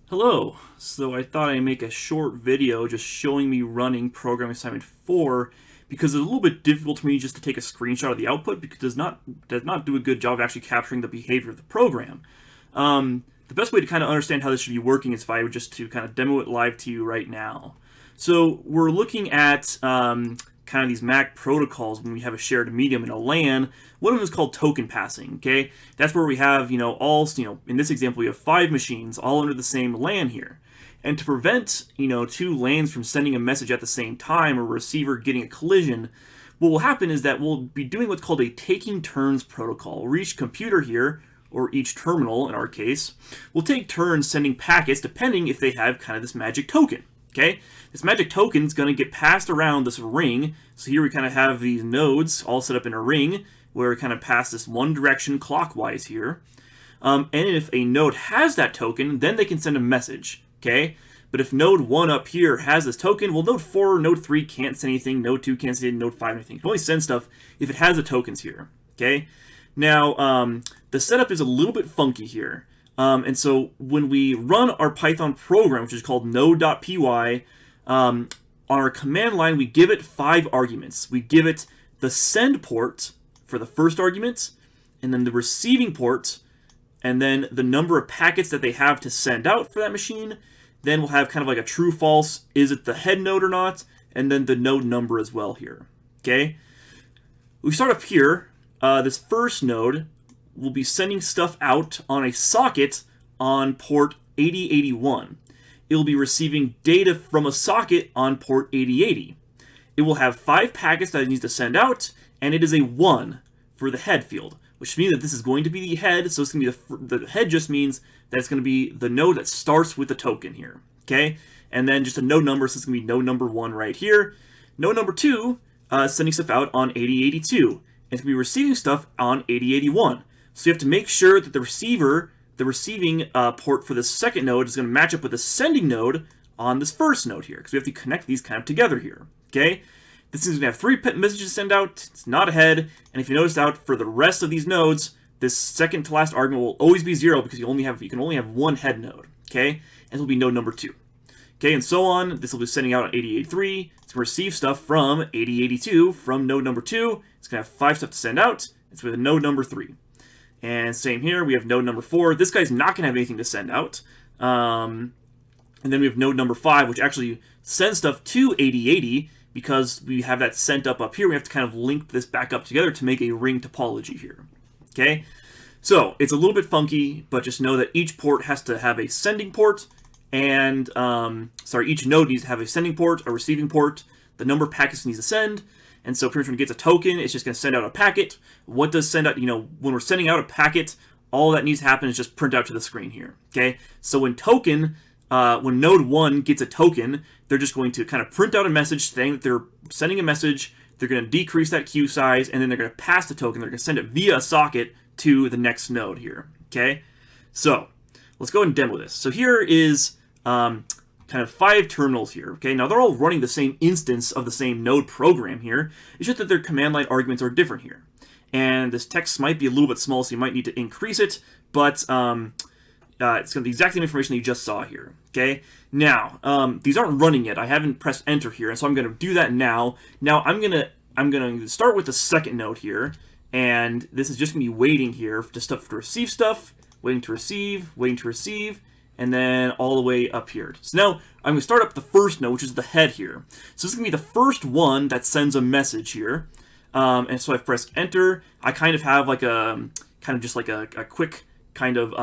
Hello. So I thought I'd make a short video just showing me running program assignment 4 because it's a little bit difficult for me just to take a screenshot of the output because it does not do a good job of actually capturing the behavior of the program. The best way to kind of understand how this should be working is if I were just to kind of demo it live to you right now. So we're looking at kind of these MAC protocols when we have a shared medium in a LAN. One of them is called token passing. Okay, that's where we have in this example we have 5 machines all under the same LAN here. And to prevent two LANs from sending a message at the same time or a receiver getting a collision, what will happen is that we'll be doing what's called a taking turns protocol, where each computer here, or each terminal in our case, will take turns sending packets depending if they have kind of this magic token. Okay, this magic token is going to get passed around this ring. So here we kind of have these nodes all set up in a ring where we kind of pass this one direction clockwise here. And if a node has that token, then they can send a message. Okay, but if node 1 up here has this token, well, node 4, node 3 can't send anything, node 2 can't send anything, node 5 anything. It can only send stuff if it has the tokens here. Okay, now the setup is a little bit funky here. And so when we run our Python program, which is called node.py, on our command line, we give it 5 arguments. We give it the send port for the first argument, and then the receiving port, and then the number of packets that they have to send out for that machine. Then we'll have kind of like a true false, is it the head node or not, and then the node number as well here. Okay, we start up here. This first node will be sending stuff out on a socket on port 8081. It will be receiving data from a socket on port 8080. It will have 5 packets that it needs to send out, and it is a 1 for the head field, which means that this is going to be the head, so it's going to be the head just means that it's going to be the node that starts with the token here, okay? And then just a node number, so it's going to be node number 1 right here. Node number 2 sending stuff out on 8082. And it's going to be receiving stuff on 8081. So you have to make sure that the receiving port for the second node is going to match up with the sending node on this first node here, because we have to connect these kind of together here, okay? This is going to have 3 messages to send out. It's not a head, and if you notice out for the rest of these nodes, this second to last argument will always be 0 because you can only have 1 head node, okay? And it will be node number 2. Okay, and so on. This will be sending out on 8083. It's going to receive stuff from 8082 from node number 2. It's going to have 5 stuff to send out. It's with node number 3. And same here, we have node number 4. This guy's not going to have anything to send out. And then we have node number 5, which actually sends stuff to 8080 because we have that sent up here. We have to kind of link this back up together to make a ring topology here. Okay, so it's a little bit funky, but just know that each port has to have a sending port, and each node needs to have a sending port, a receiving port, the number of packets it needs to send. And so pretty much when it gets a token, it's just going to send out a packet. What does send out, when we're sending out a packet, all that needs to happen is just print out to the screen here, okay? So when node 1 gets a token, they're just going to kind of print out a message saying that they're sending a message, they're going to decrease that queue size, and then they're going to pass the token, they're going to send it via a socket to the next node here, okay? So let's go ahead and demo this. So here is kind of 5 terminals here, okay? Now they're all running the same instance of the same node program here. It's just that their command line arguments are different here. And this text might be a little bit small, so you might need to increase it, but it's going to be the exact same information that you just saw here, okay? Now, these aren't running yet. I haven't pressed enter here, and so I'm going to do that now. Now, I'm going to start with the second node here, and this is just going to be waiting here to receive stuff, waiting to receive, and then all the way up here. So now I'm going to start up the first node, which is the head here. So this is going to be the first one that sends a message here. And so I've pressed enter. I kind of have like a quick kind of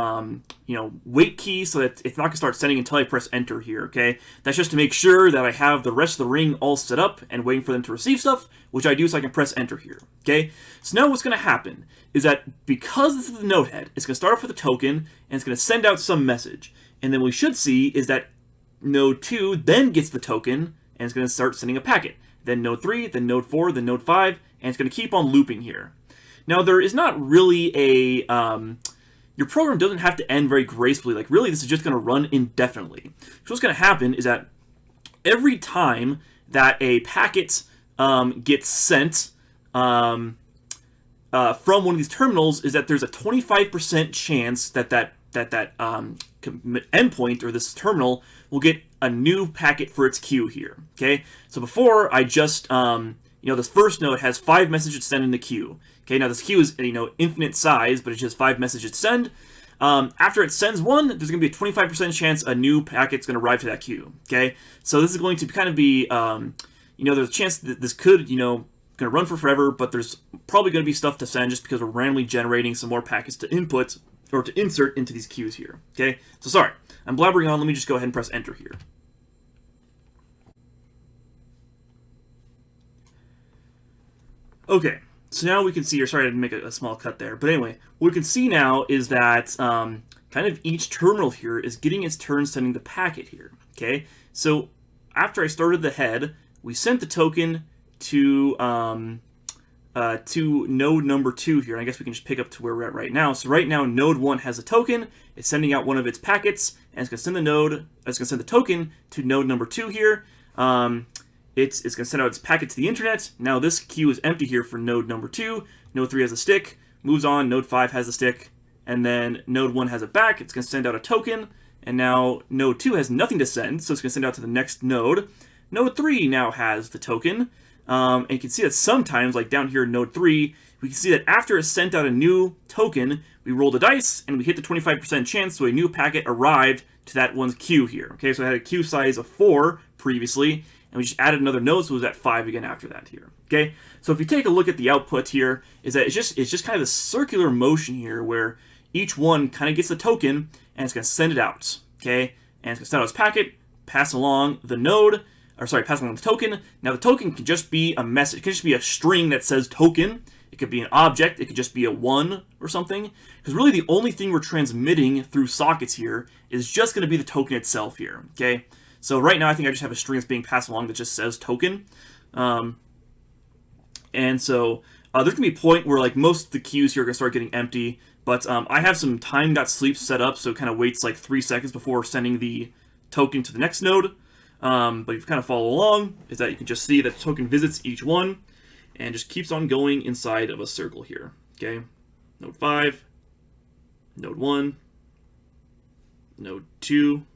wait key so that it's not going to start sending until I press enter here, okay? That's just to make sure that I have the rest of the ring all set up and waiting for them to receive stuff, which I do so I can press enter here, okay? So now what's going to happen is that because this is the node head, it's going to start off with a token and it's going to send out some message. And then what we should see is that node 2 then gets the token and it's going to start sending a packet. Then node 3, then node 4, then node 5, and it's going to keep on looping here. Now there is not really a your program doesn't have to end very gracefully. Like really, this is just going to run indefinitely. So what's going to happen is that every time that a packet gets sent from one of these terminals, is that there's a 25% chance that endpoint, or this terminal, will get a new packet for its queue here. Okay, so before I just, this first node has 5 messages to send in the queue. Okay, now this queue is, infinite size, but it's just 5 messages to send. After it sends one, there's going to be a 25% chance a new packet's going to arrive to that queue. Okay, so this is going to kind of be, there's a chance that this could, going to run for forever, but there's probably going to be stuff to send just because we're randomly generating some more packets to input or to insert into these queues here. Okay, so sorry, I'm blabbering on. Let me just go ahead and press enter here. Okay, so now we can see, or sorry I didn't make a small cut there, but anyway, what we can see now is that kind of each terminal here is getting its turn sending the packet here. Okay, so after I started the head, we sent the token to node number 2 here. And I guess we can just pick up to where we're at right now. So right now, node 1 has a token. It's sending out one of its packets, and it's going to send the token to node number 2 here. It's going to send out its packet to the internet. Now this queue is empty here for node number 2. Node 3 has a stick. Moves on. Node 5 has a stick, and then node 1 has it back. It's going to send out a token, and now node 2 has nothing to send, so it's going to send out to the next node. Node 3 now has the token. And you can see that sometimes, like down here in node 3, we can see that after it sent out a new token, we rolled a dice and we hit the 25% chance, so a new packet arrived to that one's queue here. Okay, so I had a queue size of 4 previously, and we just added another node, so it was at 5 again after that here. Okay, so if you take a look at the output here, is that it's just kind of a circular motion here where each one kind of gets the token and it's going to send it out. Okay, and it's going to send out its packet, pass along the node. Pass along the token. Now the token can just be a message. It can just be a string that says token. It could be an object. It could just be a 1 or something. Because really the only thing we're transmitting through sockets here is just going to be the token itself here. Okay. So right now I think I just have a string that's being passed along that just says token. And so there's going to be a point where like most of the queues here are going to start getting empty. But I have some time.sleep set up, so it kind of waits like 3 seconds before sending the token to the next node. But if you kind of follow along, is that you can just see that the token visits each one and just keeps on going inside of a circle here. Okay, node 5, node 1, node 2,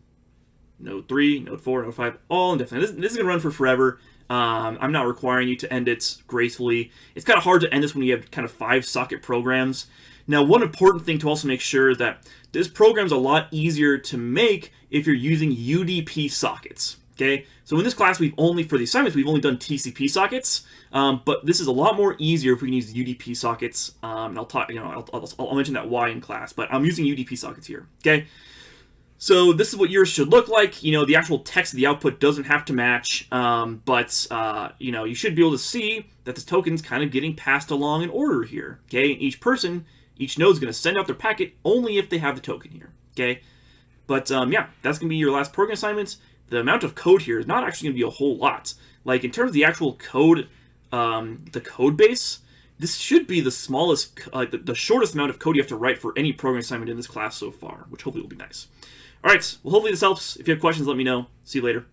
node 3, node 4, node 5, all indefinite. This is going to run for forever. I'm not requiring you to end it gracefully. It's kind of hard to end this when you have kind of 5 socket programs. Now, one important thing to also make sure is that this program's a lot easier to make if you're using UDP sockets. Okay, so in this class, for the assignments, we've only done TCP sockets, but this is a lot more easier if we can use UDP sockets. And I'll talk, I'll mention that why in class, but I'm using UDP sockets here. Okay, so this is what yours should look like. The actual text of the output doesn't have to match, but you should be able to see that this token's kind of getting passed along in order here. Okay, and each node's going to send out their packet only if they have the token here. Okay, but yeah, that's going to be your last program assignment. The amount of code here is not actually going to be a whole lot. Like in terms of the actual code, the code base, this should be the smallest, the shortest amount of code you have to write for any program assignment in this class so far, which hopefully will be nice. All right, well, hopefully this helps. If you have questions, let me know. See you later.